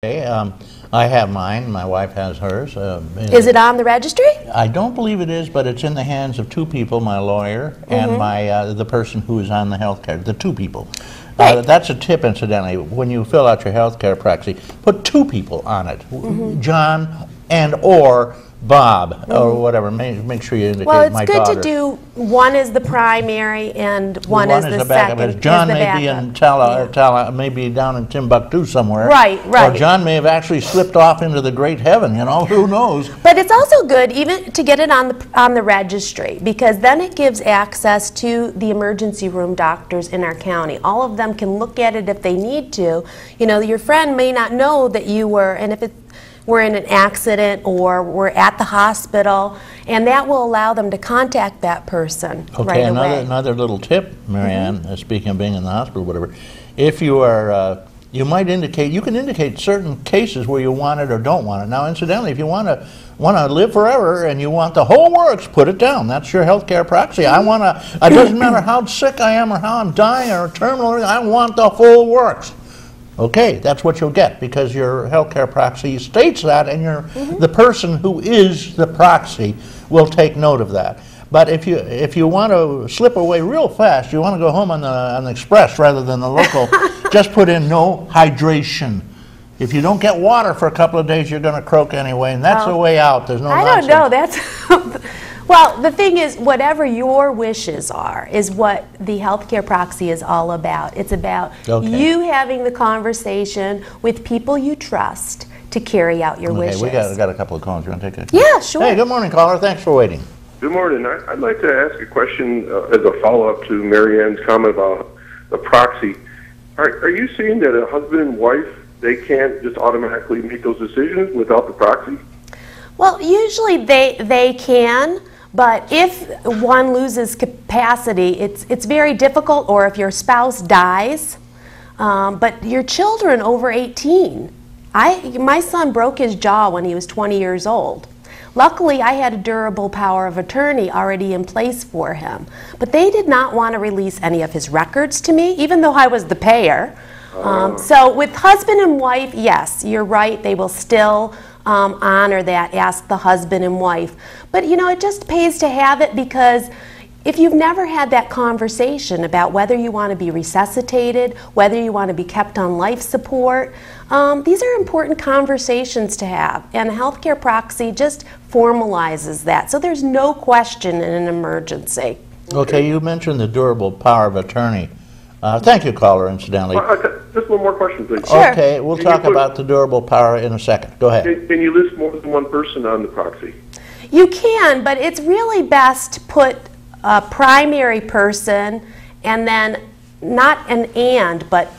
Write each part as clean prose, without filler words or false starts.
Okay, I have mine. My wife has hers. Is it on the registry? I don't believe it is, but it's in the hands of two people: my lawyer and my the person who is on the health care. The two people. Right. That's a tip, incidentally. When you fill out your health care proxy, put two people on it: John and or Bob or whatever. Make sure you indicate my daughter. Well, it's good to do one is the primary and one is the second. John may be in maybe down in Timbuktu somewhere. Right, right. Or John may have actually slipped off into the great heaven. You know, who knows? But it's also good even to get it on the registry, because then it gives access to the emergency room doctors in our county. All of them can look at it if they need to. You know, your friend may not know that you were, and if we're in an accident or we're at the hospital, and that will allow them to contact that person right away. Another little tip, Marianne, speaking of being in the hospital, whatever, if you are, you can indicate certain cases where you want it or don't want it. Now, incidentally, if you want to live forever and you want the whole works, put it down. That's your health care proxy. I want to, it doesn't matter how sick I am or how I'm dying or terminal, I want the full works. Okay, that's what you'll get, because your healthcare proxy states that, and the person who is the proxy will take note of that. But if you want to slip away real fast, you want to go home on the express rather than the local, just put in no hydration. If you don't get water for a couple of days, you're going to croak anyway, and that's the way out. There's no nonsense. I don't know. That's well, the thing is, whatever your wishes are is what the healthcare proxy is all about. It's about you having the conversation with people you trust to carry out your wishes. We got a couple of calls. You want to take a Yeah, sure. Hey, good morning, caller. Thanks for waiting. Good morning. I'd like to ask a question as a follow-up to Marianne's comment about the proxy. Are you saying that a husband and wife, they can't just automatically make those decisions without the proxy? Well, usually they can. But if one loses capacity, it's very difficult, or if your spouse dies. But your children over 18, my son broke his jaw when he was 20 years old. Luckily, I had a durable power of attorney already in place for him. But they did not want to release any of his records to me, even though I was the payer. So with husband and wife, yes, you're right, they will still honor that, ask the husband and wife. But you know, it just pays to have it, because if you've never had that conversation about whether you want to be resuscitated, whether you want to be kept on life support, these are important conversations to have, and a healthcare proxy just formalizes that. So there's no question in an emergency. Okay, you mentioned the durable power of attorney. Thank you, caller, incidentally. Just one more question, please. Sure. Okay, we'll talk about the durable power in a second. Go ahead. Can you list more than one person on the proxy? You can, but it's really best to put a primary person and then not an and, but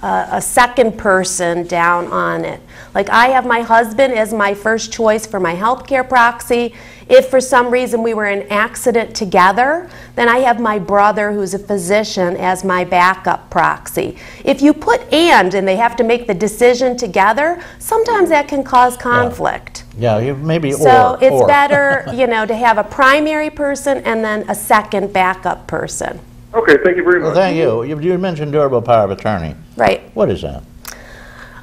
a second person down on it. Like, I have my husband as my first choice for my healthcare proxy. If for some reason we were in an accident together, then I have my brother, who's a physician, as my backup proxy. If you put and they have to make the decision together, sometimes that can cause conflict. Yeah, maybe so it's better, you know, to have a primary person and then a second backup person. Okay, thank you very much. Well, thank you. You mentioned durable power of attorney. Right. What is that?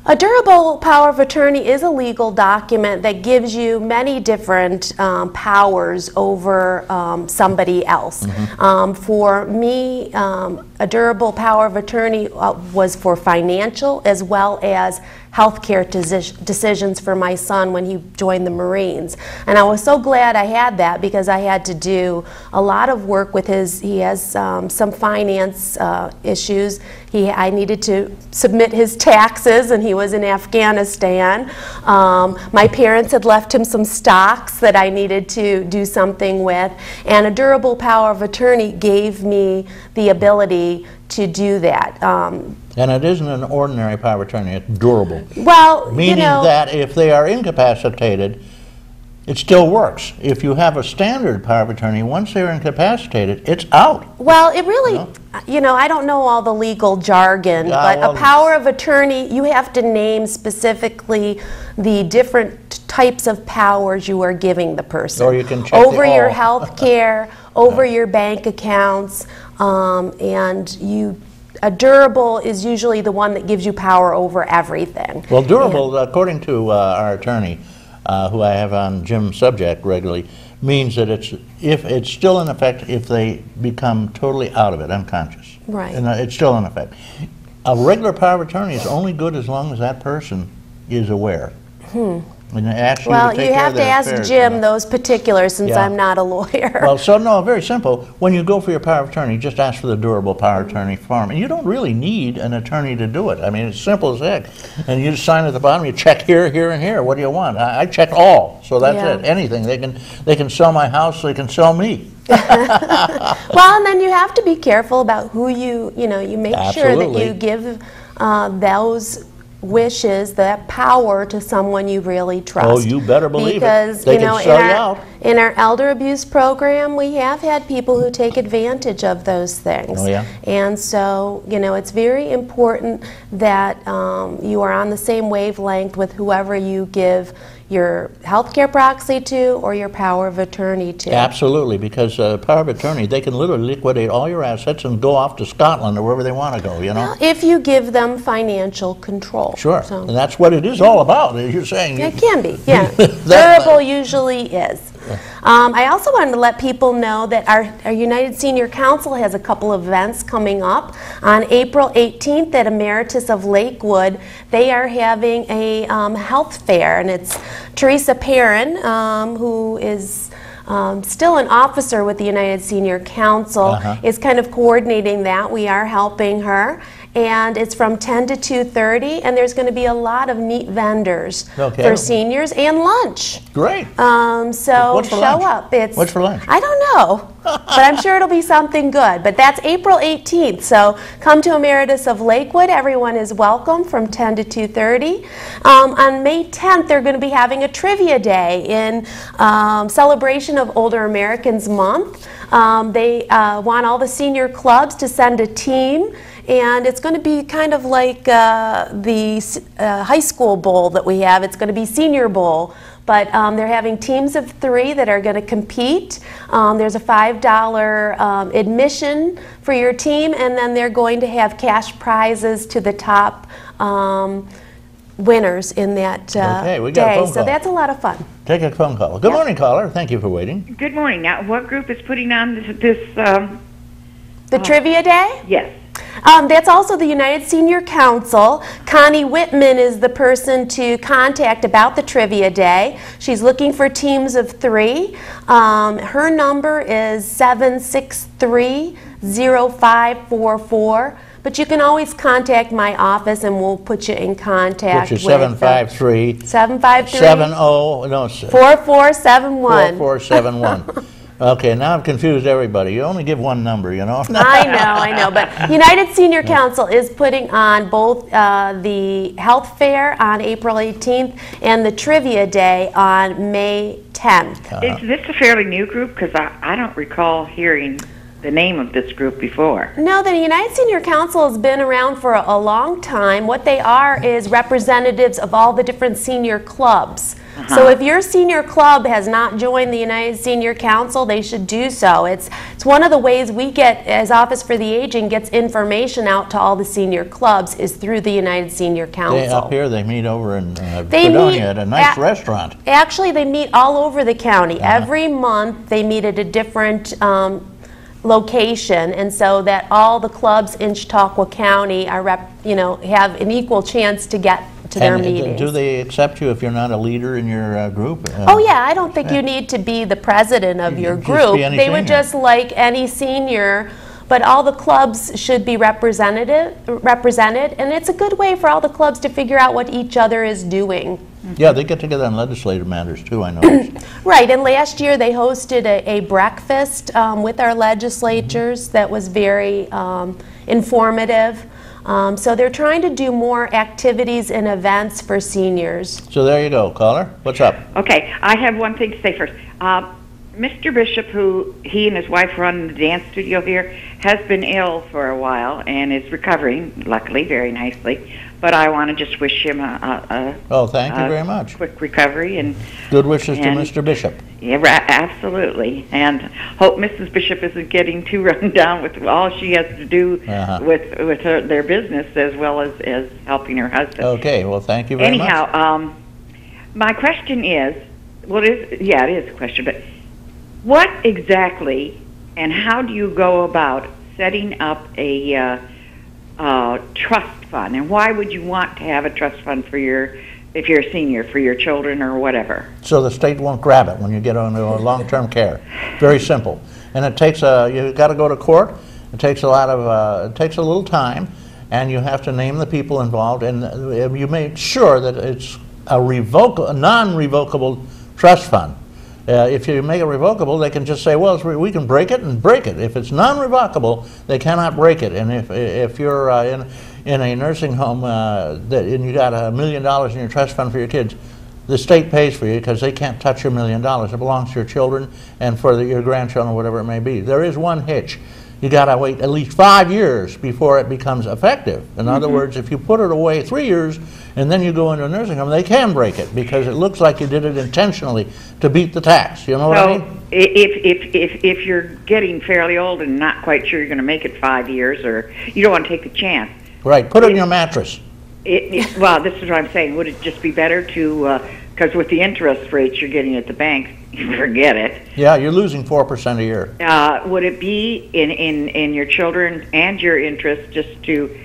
A durable power of attorney is a legal document that gives you many different powers over somebody else. For me, a durable power of attorney was for financial as well as healthcare decisions for my son when he joined the Marines. And I was so glad I had that, because I had to do a lot of work with he has some finance issues. I needed to submit his taxes, and he was in Afghanistan. My parents had left him some stocks that I needed to do something with, and a durable power of attorney gave me the ability to do that. And it isn't an ordinary power of attorney, it's durable. Well, meaning that if they are incapacitated, it still works. If you have a standard power of attorney, once they're incapacitated, it's out. Well, it really, you know, I don't know all the legal jargon, but a power of attorney, you have to name specifically the different types of powers you are giving the person. Or you can check over your health care, over your bank accounts, and a durable is usually the one that gives you power over everything. Well, durable, according to our attorney, who I have on Jim's subject regularly, means that it's still in effect if they become totally out of it, unconscious. Right. And it's still in effect. A regular power of attorney is only good as long as that person is aware. And asks Well, you to take you care have of to their ask affairs, Jim those particulars since Yeah. I'm not a lawyer. Well, so no, very simple. When you go for your power of attorney, just ask for the durable power of attorney form. And you don't really need an attorney to do it. I mean, it's simple as heck. And you just sign at the bottom, you check here, here, and here. What do you want? I check all. So that's Yeah. it. Anything. They can sell my house, they can sell me. Well, and then you have to be careful about who you make sure that Absolutely. you give those wishes, that power to someone you really trust. Oh, you better believe it. Because, They can sell you out. in our elder abuse program, we have had people who take advantage of those things. Oh, yeah? And so, it's very important that you are on the same wavelength with whoever you give your healthcare proxy to or your power of attorney to. Absolutely, because power of attorney, they can literally liquidate all your assets and go off to Scotland or wherever they want to go, you know? Well, if you give them financial control. Sure. So, And that's what it is all about, as you're saying. it can be, yeah. That's Durable usually is. I also wanted to let people know that our United Senior Council has a couple of events coming up. On April 18th at Emeritus of Lakewood, they are having a health fair, and it's Teresa Perrin, who is still an officer with the United Senior Council, is kind of coordinating that. We are helping her. And it's from 10 to 2:30, and there's going to be a lot of neat vendors for seniors and lunch. Great. So What's for show lunch? up. What's for lunch? I don't know, but I'm sure it'll be something good. But that's April 18th, so come to Emeritus of Lakewood. Everyone is welcome from 10 to 2:30. On May 10th, they're going to be having a trivia day in celebration of Older Americans Month. They want all the senior clubs to send a team. And it's going to be kind of like the high school bowl that we have. It's going to be senior bowl. But they're having teams of 3 that are going to compete. There's a $5 admission for your team, and then they're going to have cash prizes to the top winners in that Okay, we got a day. phone So call. that's a lot of fun. Take a phone call. Good morning, caller. Thank you for waiting. Good morning. Now, what group is putting on this The trivia day? yes. That's also the United Senior Council. Connie Whitman is the person to contact about the trivia day. She's looking for teams of 3. Her number is 763-0544. But you can always contact my office and we'll put you in contact Which is with 753 753 4471. 4471. Okay, now I've confused everybody. You only give one number, you know? I know, but United Senior Council is putting on both the health fair on April 18th and the trivia day on May 10th. Is this a fairly new group? Because I don't recall hearing the name of this group before. No, the United Senior Council has been around for a long time. What they are is representatives of all the different senior clubs. So if your senior club has not joined the United Senior Council, they should do so. It's one of the ways we get, as Office for the Aging, gets information out to all the senior clubs is through the United Senior Council. Up here, they meet over in They Fredonia meet at a nice restaurant. Actually, they meet all over the county. Every month, they meet at a different location, and so that all the clubs in Chautauqua County are, have an equal chance to get to their meetings. Do they accept you if you're not a leader in your group? Oh yeah, I don't think you need to be the president of your Just group. be any They would senior. just like any senior, but all the clubs should be represented, and it's a good way for all the clubs to figure out what each other is doing. Yeah, they get together on legislative matters too, I noticed. Right, and last year they hosted a breakfast with our legislatures that was very informative. So they're trying to do more activities and events for seniors. So there you go, caller. What's up? Okay, I have one thing to say first. Mr. Bishop, who he and his wife run the dance studio here, has been ill for a while and is recovering, luckily, very nicely. But I want to just wish him Oh, thank you very much. quick recovery and Good wishes to Mr. Bishop. yeah, absolutely. And hope Mrs. Bishop isn't getting too run down with all she has to do with their business as well as helping her husband. Okay, well, thank you very much. Anyhow, my question is, it is a question, but what exactly and how do you go about setting up a trust fund, and why would you want to have a trust fund for if you're a senior, for your children or whatever? So the state won't grab it when you get on long-term care. Very simple. And it takes you got to go to court. It takes a little time, and you have to name the people involved, and you make sure that it's a non-revocable trust fund. If you make it revocable, they can just say, well, we can break it and break it. If it's non-revocable, they cannot break it. And if you're in a nursing home and you got $1 million in your trust fund for your kids, the state pays for you because they can't touch your $1 million. It belongs to your children and for your grandchildren, whatever it may be. There is one hitch. You got to wait at least 5 years before it becomes effective. In other words, if you put it away 3 years and then you go into a nursing home, they can break it because it looks like you did it intentionally to beat the tax. You know what I mean? If you're getting fairly old and not quite sure you're going to make it 5 years, or you don't want to take the chance. Right. Put it in your mattress. Well, this is what I'm saying. Would it just be better to, because with the interest rates you're getting at the bank, forget it. Yeah, you're losing 4% a year. Would it be in your children and your interest just to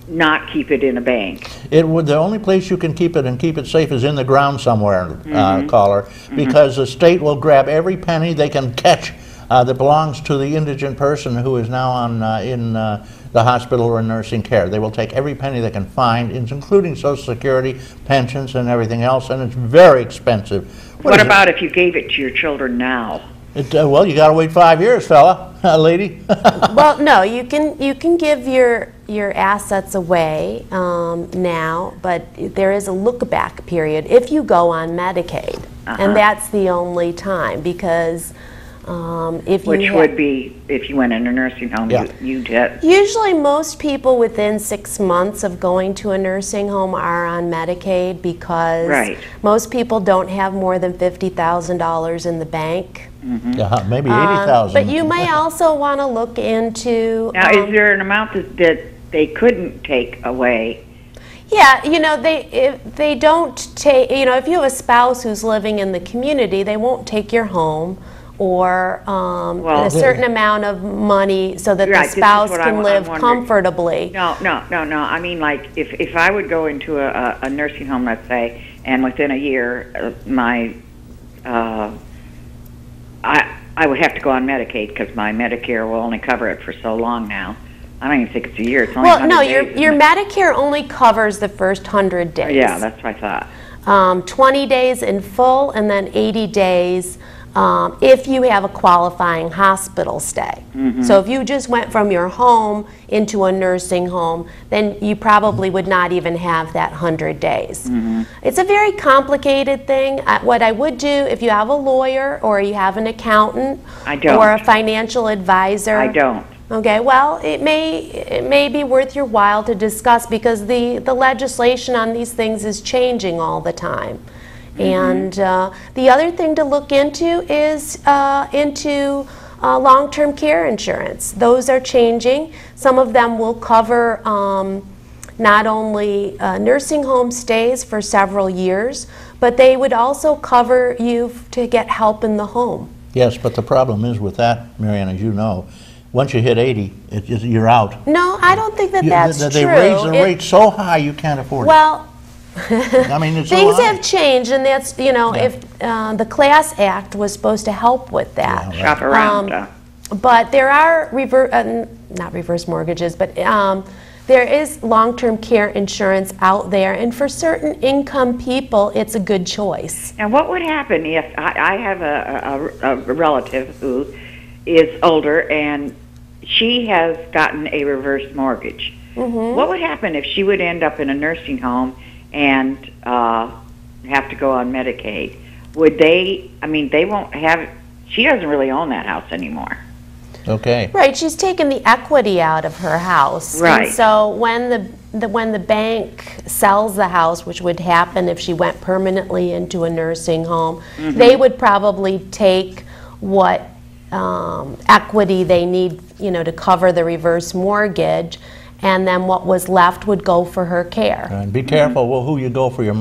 not keep it in a bank? It would. The only place you can keep it and keep it safe is in the ground somewhere, caller, because the state will grab every penny they can catch that belongs to the indigent person who is now in the hospital or in nursing care. They will take every penny they can find, including Social Security, pensions, and everything else, and it's very expensive. What about if you gave it to your children now? Well, you got to wait 5 years, fella, lady. Well, no, you can give your assets away now, but there is a look-back period if you go on Medicaid, and that's the only time, because Which would be if you went in a nursing home, you did. Usually most people within 6 months of going to a nursing home are on Medicaid because most people don't have more than $50,000 in the bank. Yeah, maybe 80,000. But you may also want to look into... Now, is there an amount that they couldn't take away? Yeah, you know, if they don't take, you know, if you have a spouse who's living in the community, they won't take your home or a certain amount of money so that the spouse can live comfortably. No. I mean, like, if I would go into a nursing home, let's say, and within a year, I would have to go on Medicaid because my Medicare will only cover it for so long now. I don't even think it's a year. It's only 100 days, your Medicare only covers the first 100 days. Yeah, that's what I thought. 20 days in full, and then 80 days if you have a qualifying hospital stay. So if you just went from your home into a nursing home, then you probably would not even have that 100 days. It's a very complicated thing. What I would do, if you have a lawyer or you have an accountant or a financial advisor. I don't. Okay, well, it may be worth your while to discuss because the legislation on these things is changing all the time. And the other thing to look into is into long-term care insurance. Those are changing. Some of them will cover not only nursing home stays for several years, but they would also cover you to get help in the home. Yes, but the problem is with that, Marianne, as you know, once you hit 80, you're out. No, I don't think that's true. They raise the rate so high you can't afford it. Well, I mean, it's things have changed, and that's, you know, if the Class Act was supposed to help with that. Shop around. But there are not reverse mortgages, but there is long-term care insurance out there, and for certain income people, it's a good choice. And what would happen if I have a relative who is older and she has gotten a reverse mortgage? What would happen if she would end up in a nursing home and have to go on Medicaid? would they, I mean, they won't have, she doesn't really own that house anymore. Okay. Right, she's taken the equity out of her house. Right. And so when the bank sells the house, which would happen if she went permanently into a nursing home, they would probably take what equity they need, you know, to cover the reverse mortgage, and then what was left would go for her care. And be careful who you go for your